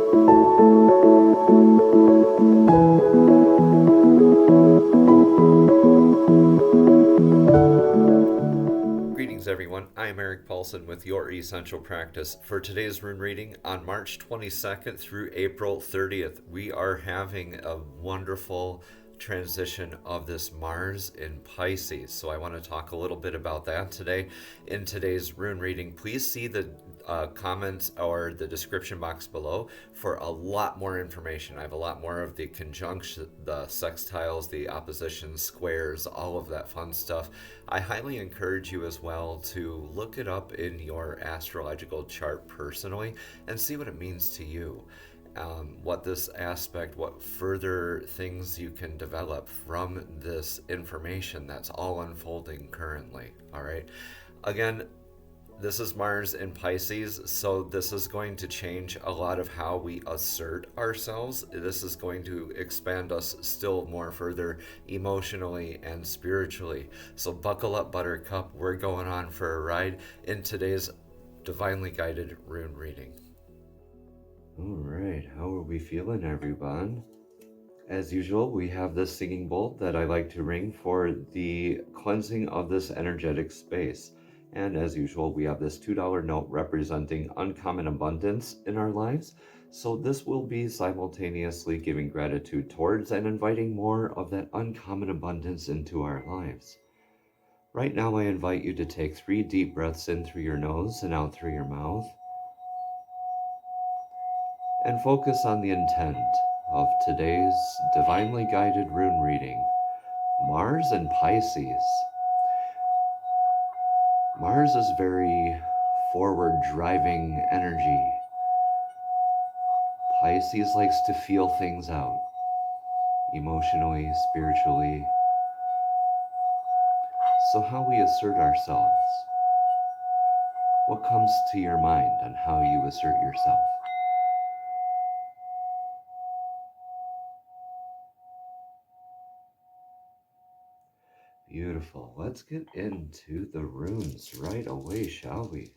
Greetings everyone, I'm Eric Paulson with Your Essential Practice. For today's rune reading on March 22nd through April 30th, we are having a wonderful transition of this Mars in Pisces. So I want to talk a little bit about that today in today's rune reading. Please see the comments or the description box below for a lot more information. I have a lot more of the conjunction, the sextiles, the oppositions, squares, all of that fun stuff. I highly encourage you as well to look it up in your astrological chart personally and see what it means to you. What this aspect, what further things you can develop from this information that's all unfolding currently. All right. Again, this is Mars in Pisces, so this is going to change a lot of how we assert ourselves. This is going to expand us still more further emotionally and spiritually. So buckle up, Buttercup. We're going on for a ride in today's divinely guided rune reading. All right, how are we feeling, everyone? As usual, we have this singing bowl that I like to ring for the cleansing of this energetic space. And as usual, we have this $2 note representing uncommon abundance in our lives. So this will be simultaneously giving gratitude towards and inviting more of that uncommon abundance into our lives. Right now, I invite you to take 3 deep breaths in through your nose and out through your mouth. And focus on the intent of today's divinely guided rune reading, Mars and Pisces. Mars is very forward-driving energy. Pisces likes to feel things out, emotionally, spiritually. So how we assert ourselves. What comes to your mind on how you assert yourself? Beautiful. Let's get into the runes right away, shall we?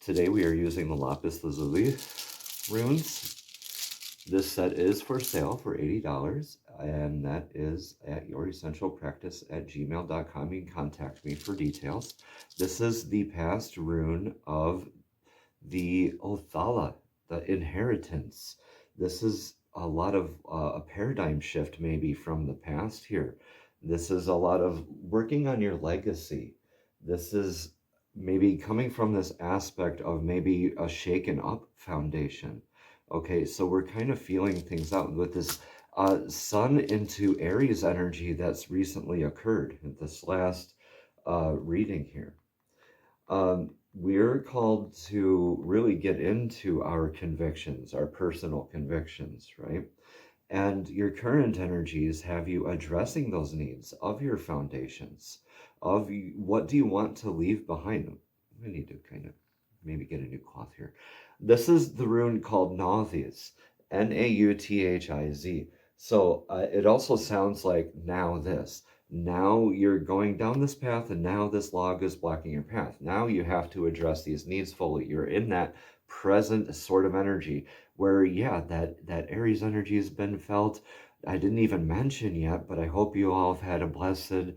Today we are using the lapis lazuli runes. This set is for sale for $80, and that is at youressentialpractice@gmail.com. You can contact me for details. This is the past rune of the Othala, the inheritance. This is a lot of a paradigm shift maybe from the past here. This is a lot of working on your legacy. This is maybe coming from this aspect of maybe a shaken up foundation. Okay, so we're kind of feeling things out with this Sun into Aries energy that's recently occurred in this last reading here. We're called to really get into our convictions, our personal convictions, right? And your current energies have you addressing those needs of your foundations, of what do you want to leave behind. I need to kind of maybe get a new cloth here. This is the rune called Nauthiz, Nauthiz. So it also sounds like now this. Now you're going down this path and now this log is blocking your path. Now you have to address these needs fully. You're in that present sort of energy where, yeah, that Aries energy has been felt. I didn't even mention yet, but I hope you all have had a blessed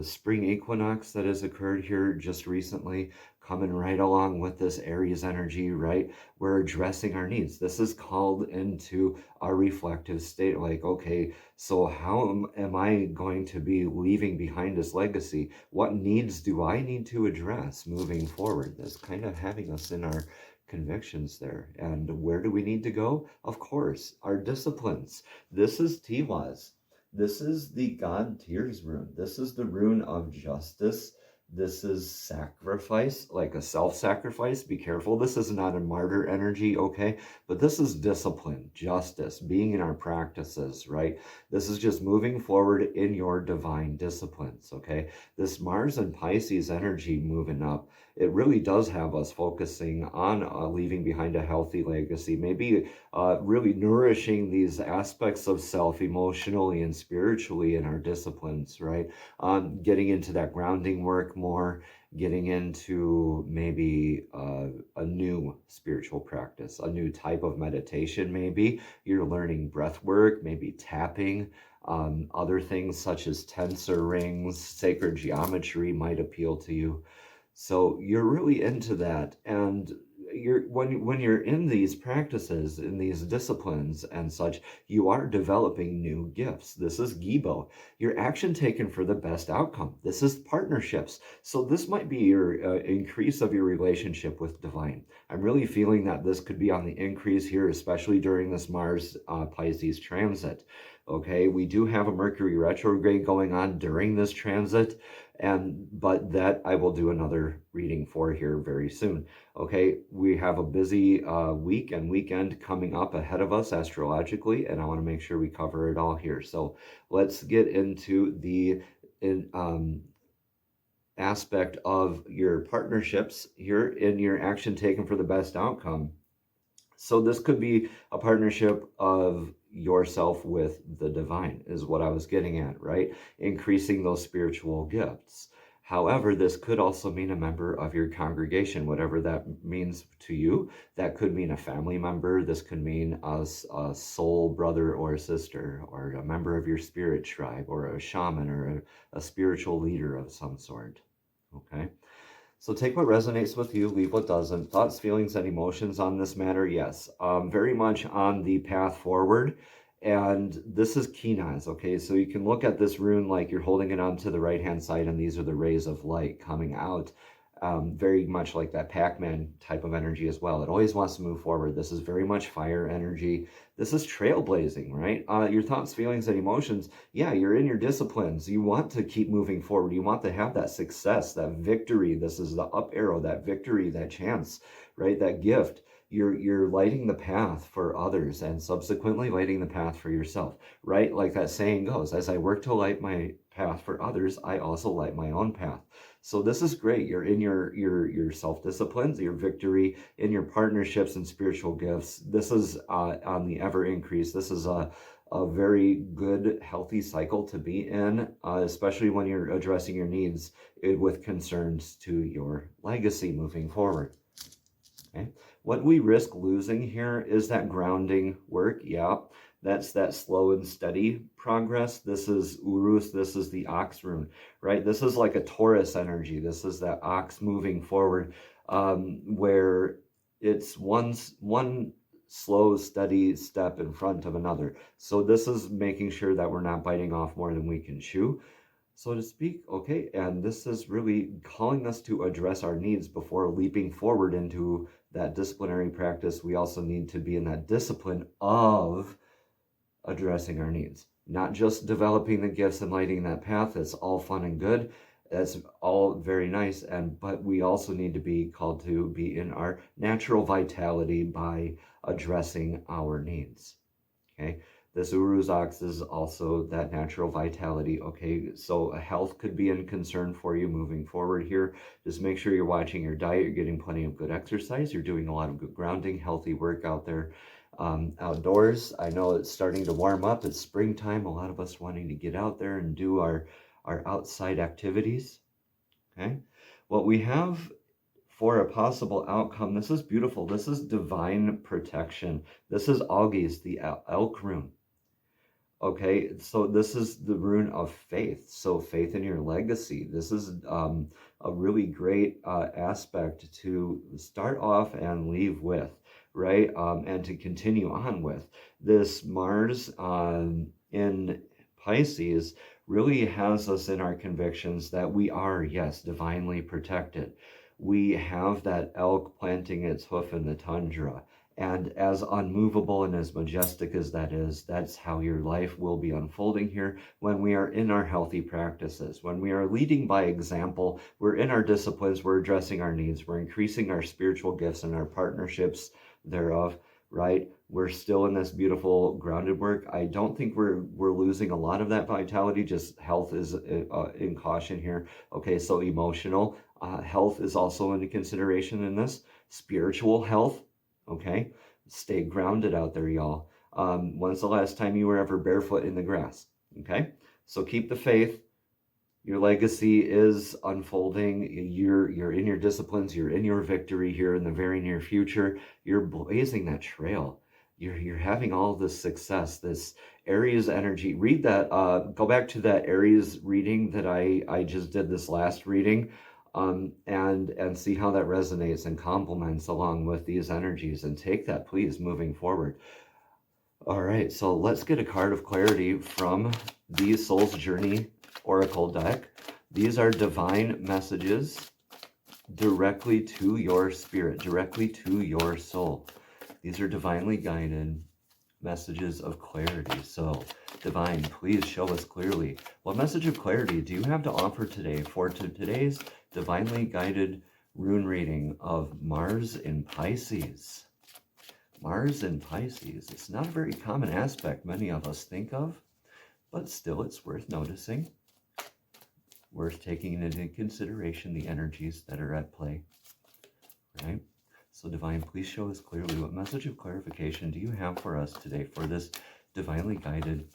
spring equinox that has occurred here just recently, coming right along with this Aries energy, right? We're addressing our needs. This is called into our reflective state. Like, okay, so how am I going to be leaving behind this legacy? What needs do I need to address moving forward? That's kind of having us in our convictions there. And where do we need to go? Of course, our disciplines. This is Tiwaz. This is the God Tears rune. This is the rune of justice. This is sacrifice, like a self-sacrifice. Be careful. This is not a martyr energy, okay? But this is discipline, justice, being in our practices, right? This is just moving forward in your divine disciplines, okay? This Mars and Pisces energy moving up, it really does have us focusing on leaving behind a healthy legacy, maybe really nourishing these aspects of self emotionally and spiritually in our disciplines, right? Getting into that grounding work, work more, getting into maybe a new spiritual practice, a new type of meditation maybe. You're learning breath work, maybe tapping. Other things such as tensor rings, sacred geometry might appeal to you. So you're really into that, and when you're in these practices, in these disciplines and such, you are developing new gifts. This is Gibo, your action taken for the best outcome. This is partnerships. So this might be your increase of your relationship with divine. I'm really feeling that this could be on the increase here, especially during this Mars Pisces transit. Okay, we do have a Mercury retrograde going on during this transit, but that I will do another reading for here very soon. Okay, we have a busy week and weekend coming up ahead of us astrologically, and I want to make sure we cover it all here. So let's get into the aspect of your partnerships here in your action taken for the best outcome. So this could be a partnership of yourself with the divine, is what I was getting at, right? Increasing those spiritual gifts. However, this could also mean a member of your congregation, whatever that means to you. That could mean a family member. This could mean a soul brother or sister, or a member of your spirit tribe, or a shaman, or a spiritual leader of some sort, okay? So take what resonates with you, leave what doesn't. Thoughts, feelings, and emotions on this matter, yes. Very much on the path forward. And this is Kinaz, okay? So you can look at this rune like you're holding it onto the right-hand side, and these are the rays of light coming out. Very much like that Pac-Man type of energy as well. It always wants to move forward. This is very much fire energy. This is trailblazing, right? Your thoughts, feelings, and emotions, yeah, you're in your disciplines. You want to keep moving forward. You want to have that success, that victory. This is the up arrow, that victory, that chance, right? That gift. You're lighting the path for others and subsequently lighting the path for yourself, right? Like that saying goes, as I work to light my path for others, I also light my own path. So this is great. You're in your self-disciplines, your victory, in your partnerships and spiritual gifts. This is on the ever increase. This is a very good, healthy cycle to be in, especially when you're addressing your needs with concerns to your legacy moving forward. Okay. What we risk losing here is that grounding work. Yeah, that's that slow and steady progress. This is Urus, this is the ox rune, right? This is like a Taurus energy. This is that ox moving forward, where it's one slow, steady step in front of another. So this is making sure that we're not biting off more than we can chew, so to speak, okay? And this is really calling us to address our needs before leaping forward into that disciplinary practice. We also need to be in that discipline of addressing our needs, not just developing the gifts and lighting that path. That's all fun and good. That's all very nice. But we also need to be called to be in our natural vitality by addressing our needs, okay? This Urus ox is also that natural vitality, okay? So health could be a concern for you moving forward here. Just make sure you're watching your diet, you're getting plenty of good exercise, you're doing a lot of good grounding, healthy work out there outdoors. I know it's starting to warm up. It's springtime. A lot of us wanting to get out there and do our outside activities, okay? What we have for a possible outcome, this is beautiful. This is divine protection. This is August, the elk rune. Okay, so this is the rune of faith. So faith in your legacy. This is a really great aspect to start off and leave with, right? And to continue on with. This Mars in Pisces really has us in our convictions that we are, yes, divinely protected. We have that elk planting its hoof in the tundra. And as unmovable and as majestic as that is, that's how your life will be unfolding here when we are in our healthy practices. When we are leading by example, we're in our disciplines, we're addressing our needs, we're increasing our spiritual gifts and our partnerships thereof, right? We're still in this beautiful grounded work. I don't think we're losing a lot of that vitality, just health is in caution here. Okay, so emotional health is also into consideration in this. Spiritual health. Okay, stay grounded out there, y'all. When's the last time you were ever barefoot in the grass? Okay, so keep the faith, Your legacy is unfolding. You're in your disciplines. You're in your victory here in the very near future. You're blazing that trail. You're having all this success, this Aries energy. Read that. Go back to that Aries reading that I just did, this last reading, and see how that resonates and complements along with these energies, and take that, please, moving forward. All right, so let's get a card of clarity from the Soul's Journey Oracle deck. These are divine messages directly to your spirit, directly to your soul. These are divinely guided messages of clarity. So, divine, please show us clearly. What message of clarity do you have to offer today for today's divinely guided rune reading of Mars in Pisces? Mars in Pisces. It's not a very common aspect many of us think of, but still it's worth noticing. Worth taking into consideration the energies that are at play, right? So divine, please show us clearly, what message of clarification do you have for us today for this divinely guided?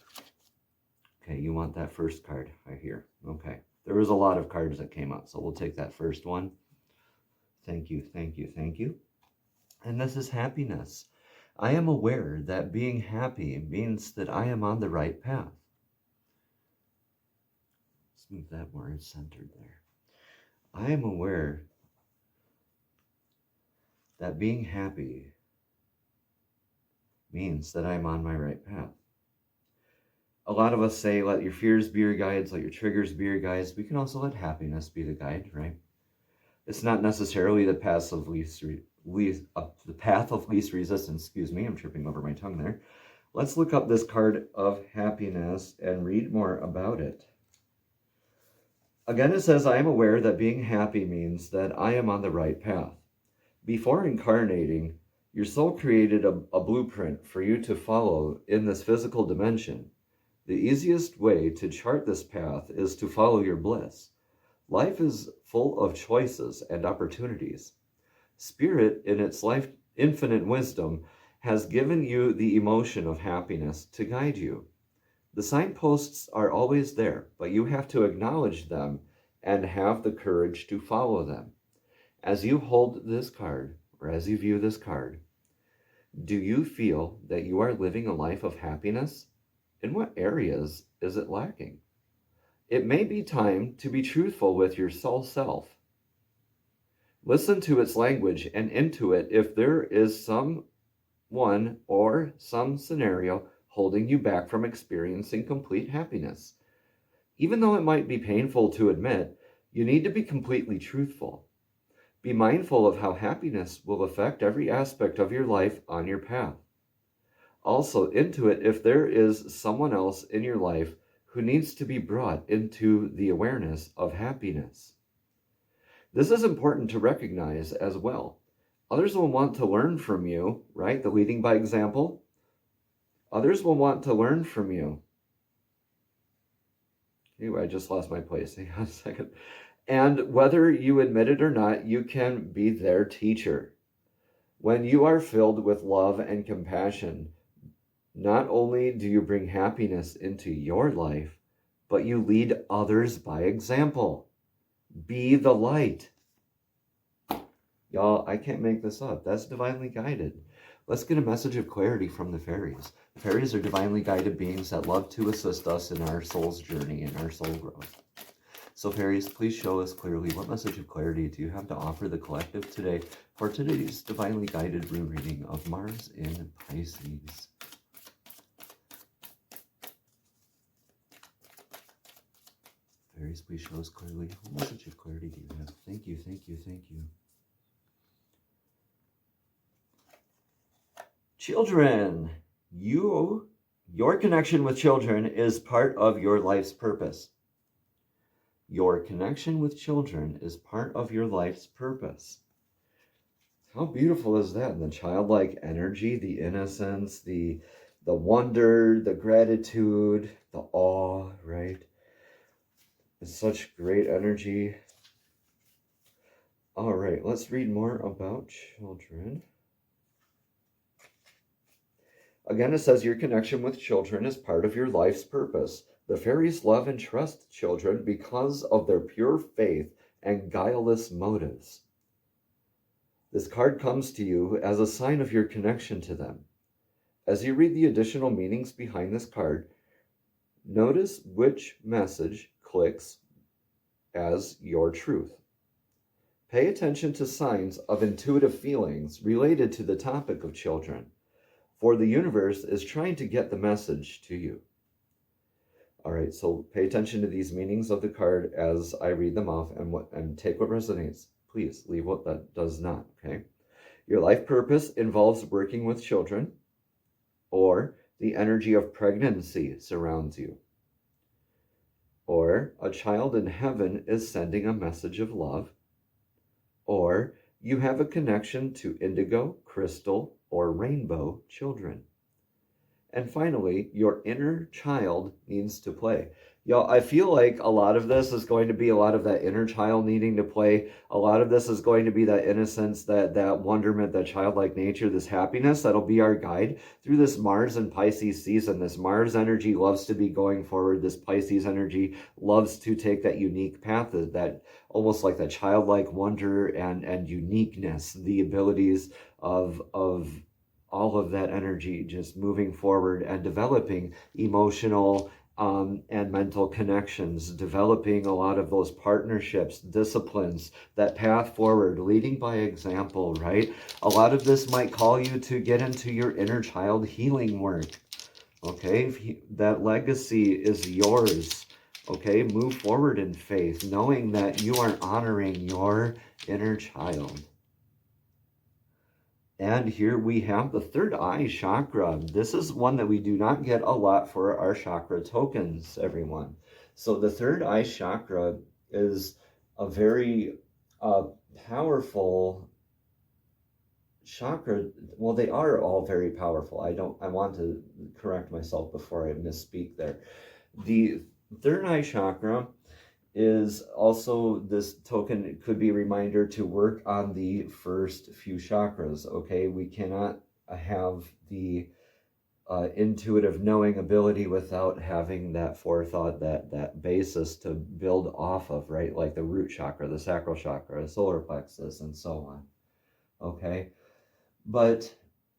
Okay, you want that first card, I hear. Okay, there was a lot of cards that came up, so we'll take that first one. Thank you, thank you, thank you. And this is happiness. I am aware that being happy means that I am on the right path. Move that more centered there. I am aware that being happy means that I'm on my right path. A lot of us say, let your fears be your guides, let your triggers be your guides. We can also let happiness be the guide, right? It's not necessarily the path of least resistance. Excuse me, I'm tripping over my tongue there. Let's look up this card of happiness and read more about it. Again, it says, I am aware that being happy means that I am on the right path. Before incarnating, your soul created a blueprint for you to follow in this physical dimension. The easiest way to chart this path is to follow your bliss. Life is full of choices and opportunities. Spirit, in its infinite wisdom, has given you the emotion of happiness to guide you. The signposts are always there, but you have to acknowledge them and have the courage to follow them. As you hold this card, or as you view this card, do you feel that you are living a life of happiness? In what areas is it lacking? It may be time to be truthful with your soul self. Listen to its language and intuit if there is someone or some scenario holding you back from experiencing complete happiness. Even though it might be painful to admit, you need to be completely truthful. Be mindful of how happiness will affect every aspect of your life on your path. Also, intuit if there is someone else in your life who needs to be brought into the awareness of happiness. This is important to recognize as well. Others will want to learn from you, right? The leading by example. Others will want to learn from you. Anyway, I just lost my place. Hang on a second. And whether you admit it or not, you can be their teacher. When you are filled with love and compassion, not only do you bring happiness into your life, but you lead others by example. Be the light. Y'all, I can't make this up. That's divinely guided. Let's get a message of clarity from the fairies. The fairies are divinely guided beings that love to assist us in our soul's journey and our soul growth. So fairies, please show us clearly, what message of clarity do you have to offer the collective today for today's divinely guided rune reading of Mars in Pisces? Fairies, please show us clearly, what message of clarity do you have? Thank you, thank you, thank you. Children, your connection with children is part of your life's purpose. Your connection with children is part of your life's purpose. How beautiful is that? The childlike energy, the innocence, the wonder, the gratitude, the awe, right? It's such great energy. All right, let's read more about children. Again, it says your connection with children is part of your life's purpose. The fairies love and trust children because of their pure faith and guileless motives. This card comes to you as a sign of your connection to them. As you read the additional meanings behind this card, notice which message clicks as your truth. Pay attention to signs of intuitive feelings related to the topic of children, for the universe is trying to get the message to you. All right, so pay attention to these meanings of the card as I read them off, and take what resonates. Please leave what that does not, okay? Your life purpose involves working with children, or the energy of pregnancy surrounds you, or a child in heaven is sending a message of love, or you have a connection to indigo, crystal, or rainbow children. And finally, your inner child needs to play. Y'all, I feel like a lot of this is going to be a lot of that inner child needing to play. A lot of this is going to be that innocence, that wonderment, that childlike nature, this happiness that'll be our guide through this Mars and Pisces season. This Mars energy loves to be going forward. This Pisces energy loves to take that unique path, that almost like that childlike wonder and uniqueness, the abilities of all of that energy just moving forward and developing emotional and mental connections, developing a lot of those partnerships, disciplines, that path forward, leading by example, right? A lot of this might call you to get into your inner child healing work, okay? That legacy is yours, okay? Move forward in faith, knowing that you are honoring your inner child. And here we have the third eye chakra. This is one that we do not get a lot for our chakra tokens, everyone. So the third eye chakra is a very powerful chakra. Well, they are all very powerful. I want to correct myself before I misspeak there. The third eye chakra is also, this token could be a reminder to work on the first few chakras, okay? We cannot have the intuitive knowing ability without having that forethought, that basis to build off of, right? Like the root chakra, the sacral chakra, the solar plexus, and so on, okay? But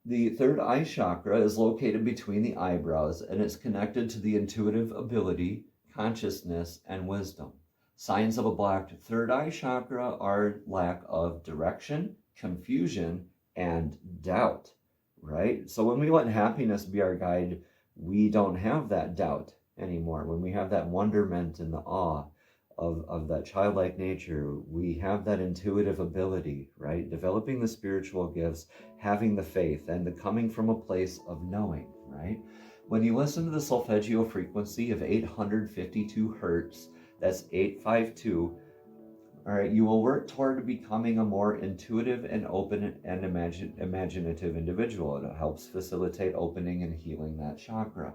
the third eye chakra is located between the eyebrows, and it's connected to the intuitive ability, consciousness, and wisdom. Signs of a blocked third eye chakra are lack of direction, confusion, and doubt, right? So when we let happiness be our guide, we don't have that doubt anymore. When we have that wonderment and the awe of that childlike nature, we have that intuitive ability, right? Developing the spiritual gifts, having the faith, and the coming from a place of knowing, right? When you listen to the solfeggio frequency of 852 hertz, that's 852, all right, you will work toward becoming a more intuitive and open and imaginative individual. It helps facilitate opening and healing that chakra.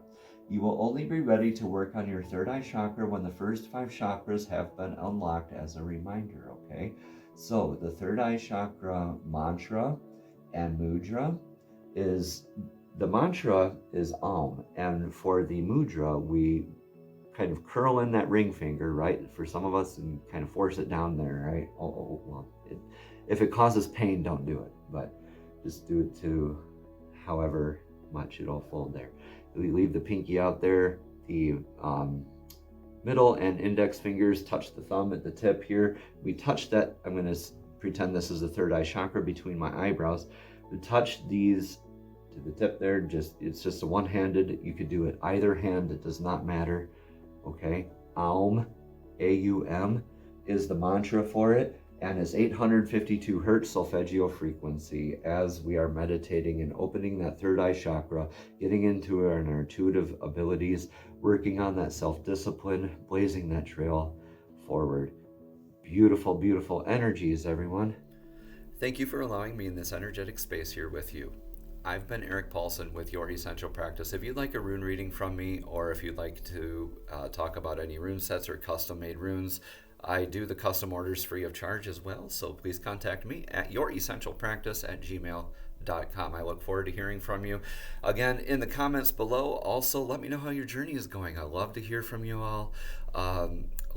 You will only be ready to work on your third eye chakra when the first 5 chakras have been unlocked as a reminder, okay? So the third eye chakra mantra and mudra is, the mantra is Om, and for the mudra, we kind of curl in that ring finger, right? For some of us, and kind of force it down there, right? Well, if it causes pain, don't do it, but just do it to however much it'll fold there. We leave the pinky out there. The middle and index fingers touch the thumb at the tip here. We touch that. I'm going to pretend this is the third eye chakra between my eyebrows. We touch these to the tip there. It's just a one-handed. You could do it either hand. It does not matter. Okay, Aum, A-U-M, is the mantra for it, and it's 852 hertz solfeggio frequency as we are meditating and opening that third eye chakra, getting into our intuitive abilities, working on that self-discipline, blazing that trail forward. Beautiful, beautiful energies, everyone. Thank you for allowing me in this energetic space here with you. I've been Eric Paulson with Your Essential Practice. If you'd like a rune reading from me, or if you'd like to talk about any rune sets or custom-made runes, I do the custom orders free of charge as well, so please contact me at youressentialpractice@gmail.com. I look forward to hearing from you. Again, in the comments below, also let me know how your journey is going. I love to hear from you all.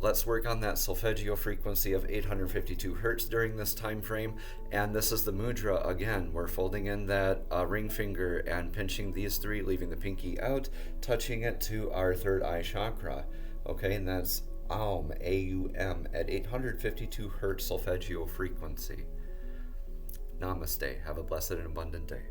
Let's work on that solfeggio frequency of 852 hertz during this time frame. And this is the mudra again. We're folding in that ring finger and pinching these three, leaving the pinky out, touching it to our third eye chakra. Okay, and that's Aum, A-U-M, at 852 hertz solfeggio frequency. Namaste. Have a blessed and abundant day.